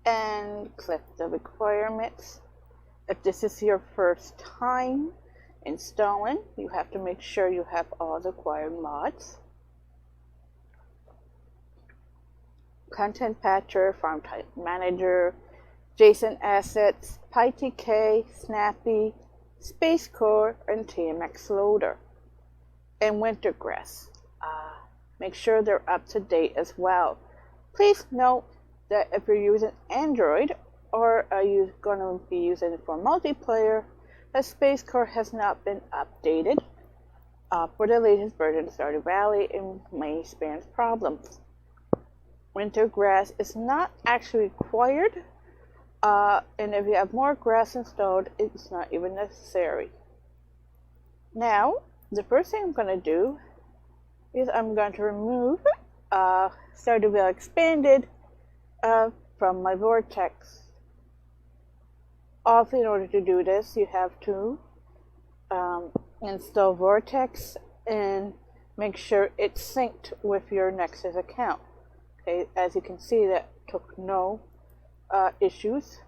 and click the requirements. If this is your first time installing, you have to make sure you have all the required mods. Content Patcher, Farm Type Manager, JSON Assets, PyTK, Snappy, Space Core, and TMX Loader. And Wintergrass. Make sure they're up to date as well. Please note that if you're using Android or are you going to be using it for multiplayer, the Space Core has not been updated for the latest version of Stardew Valley and may experience problems. Wintergrass is not actually required, and if you have more grass installed, it's not even necessary. Now, the first thing I'm going to do is I'm going to remove Stardew Valley Expanded from my Vortex. Also, in order to do this, you have to install Vortex and make sure it's synced with your Nexus account. Okay, as you can see, that took no issues.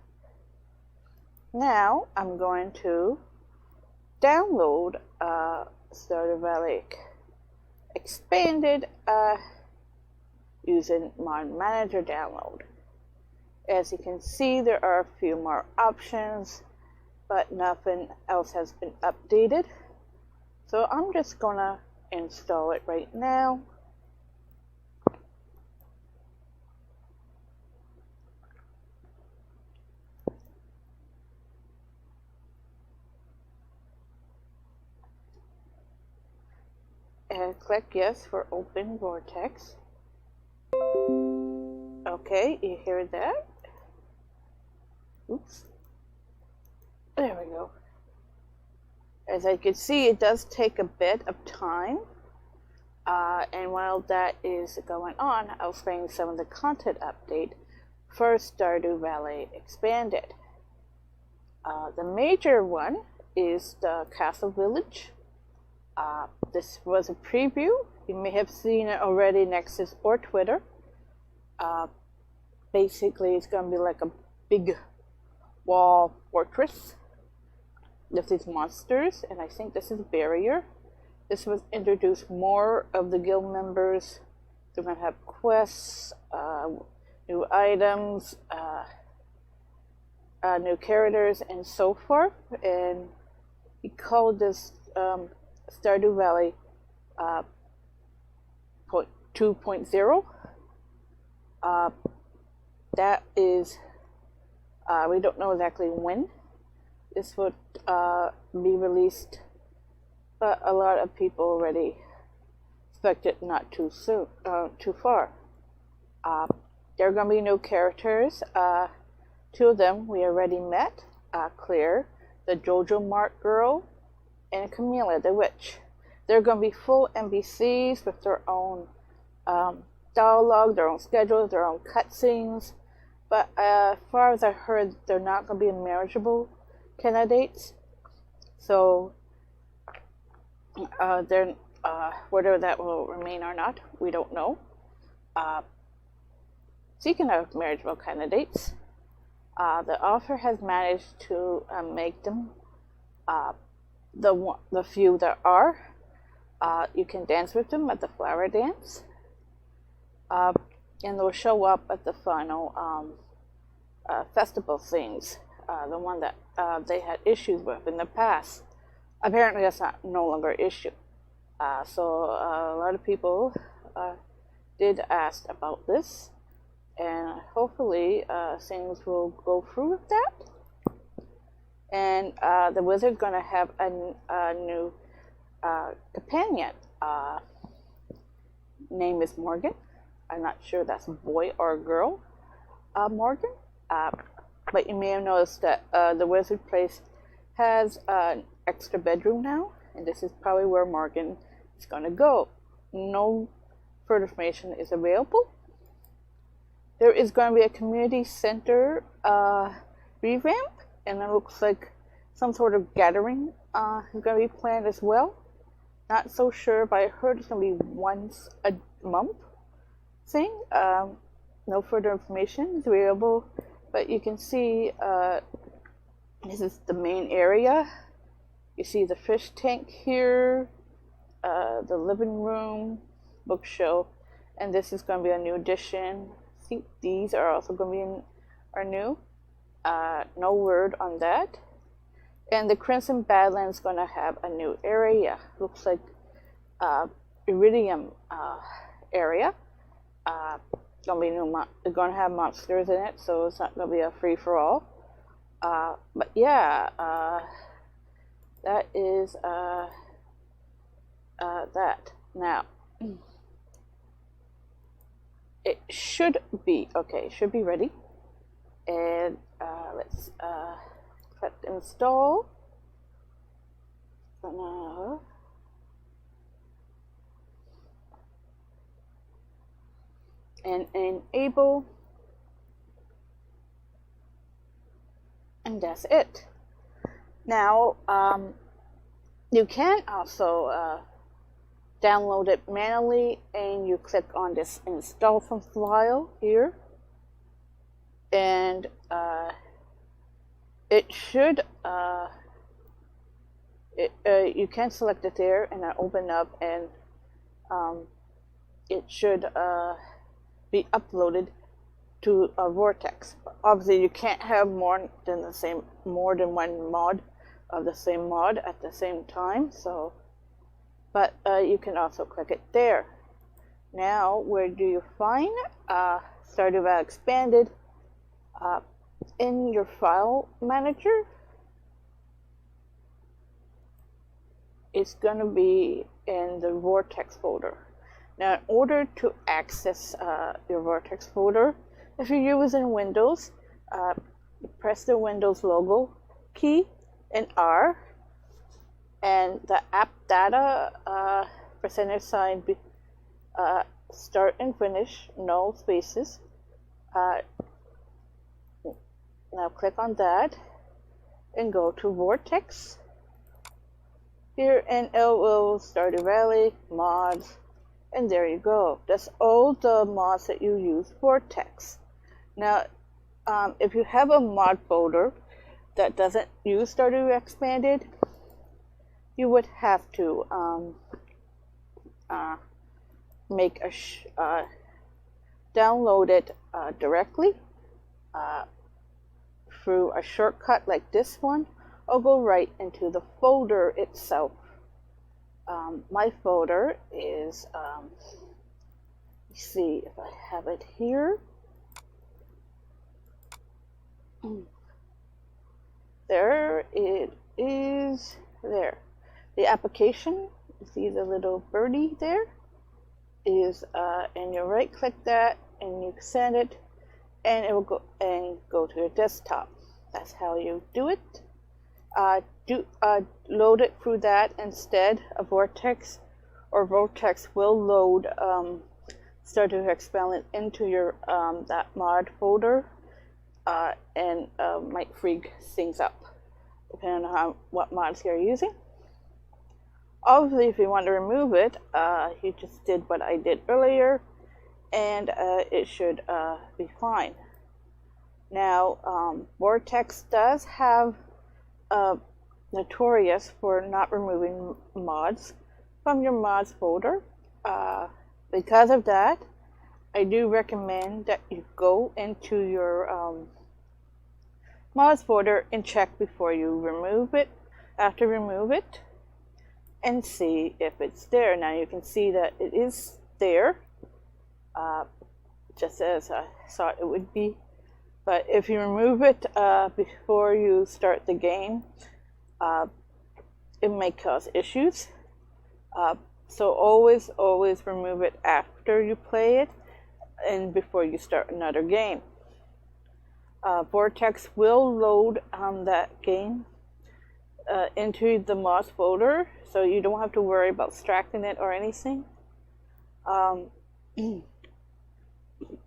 Now I'm going to download Stardew Valley Expanded using Mod Manager download. As you can see, there are a few more options, but nothing else has been updated. So I'm just gonna install it right now. And click yes for open Vortex. Okay, you hear that? Oops. There we go. As I can see, it does take a bit of time. And while that is going on, I'll explain some of the content update for Stardew Valley Expanded. The major one is the Castle Village. This was a preview. You may have seen it already in Nexus or Twitter. Basically, it's going to be like a big wall fortress with these monsters, and I think this is a barrier. This was introduced more of the guild members. They're going to have quests, new items, new characters, and so forth. And he called this Stardew Valley 2.0. That is, we don't know exactly when this would be released, but a lot of people already expect it not too soon, too far. There are going to be new characters. Two of them we already met, Claire, the Jojo Mart girl, and Camilla, the witch. They're going to be full NPCs with their own dialogue, their own schedules, their own cutscenes. But as far as I heard, they're not going to be marriageable candidates. So, they're, whether that will remain or not, we don't know. Speaking of marriageable candidates, the author has managed to make them the few that are. You can dance with them at the flower dance. And they'll show up at the final festival things, the one that they had issues with in the past. Apparently that's no longer an issue. So a lot of people did ask about this, and hopefully things will go through with that. And the wizard's going to have a new companion. Name is Morgan. I'm not sure that's a boy or a girl, Morgan. But you may have noticed that the wizard place has an extra bedroom now, and this is probably where Morgan is going to go. No further information is available. There is going to be a community center revamp, and it looks like some sort of gathering is going to be planned as well. Not so sure, but I heard it's going to be once a month thing. No further information is available But you can see this is the main area. You see the fish tank here, the living room, bookshelf, and this is going to be a new addition. See, these are also going to be are new. No word on that. And the Crimson Badlands is going to have a new area. Looks like Iridium area. It's going to have monsters in it, so it's not going to be a free for all. But yeah, that is that. Now, it should be okay. It should be ready. And let's click install. And enable, and that's it. Now you can also download it manually, and you click on this install from file here, and it should you can select it there and then open up, and it should be uploaded to a Vortex. Obviously, you can't have more than one mod of the same mod at the same time. So, but you can also click it there. Now, where do you find Stardew Expanded? In your file manager. It's going to be in the Vortex folder. Now, in order to access your Vortex folder, if you're using Windows, press the Windows logo key and R, and the app data %sign start and finish, no spaces. Now click on that and go to Vortex. Here, and it will Stardew Valley mods. And there you go. That's all the mods that you use Vortex. Now, if you have a mod folder that doesn't use Stardew Expanded, you would have to make a download it directly through a shortcut like this one, or go right into the folder itself. My folder is, let's see if I have it here. There it is, there. The application, you see the little birdie there, is, and you right click that and you send it, and it will go to your desktop. That's how you do it. Load it through that instead of Vortex, or Vortex will load Stardew Expanded into your that mod folder, and might freak things up depending on what mods you're using. Obviously, if you want to remove it, you just did what I did earlier, and it should be fine. Now, Vortex does have notorious for not removing mods from your mods folder. Because of that, I do recommend that you go into your mods folder and check before you remove it. After remove it, and see if it's there. Now you can see that it is there, just as I thought it would be. But if you remove it before you start the game, it may cause issues. So always remove it after you play it and before you start another game. Vortex will load that game into the mods folder, so you don't have to worry about extracting it or anything.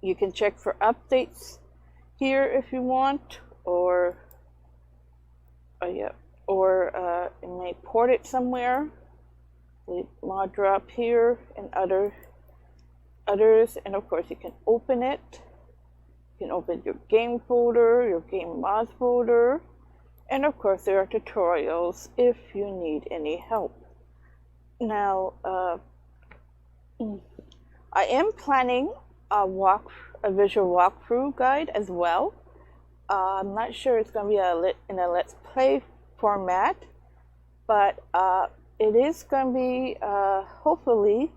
You can check for updates here if you want, or you may port it somewhere. The mod drop here and others, and of course you can open it. You You can open your game folder, your game mods folder, and of course there are tutorials if you need any help. Now, I am planning a visual walkthrough guide as well. I'm not sure it's going to be in a Let's Play format, but it is going to be hopefully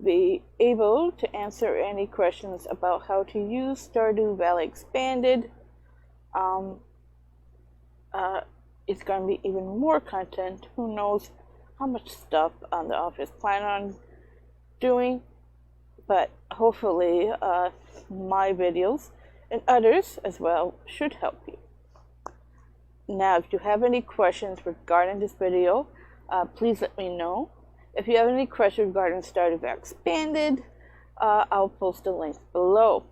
be able to answer any questions about how to use Stardew Valley Expanded. It's going to be even more content. Who knows how much stuff the office plan on doing, but hopefully my videos and others as well should help you. Now, if you have any questions regarding this video, please let me know. If you have any questions regarding Stardew Valley Expanded, I'll post the links below.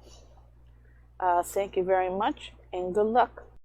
Thank you very much and good luck.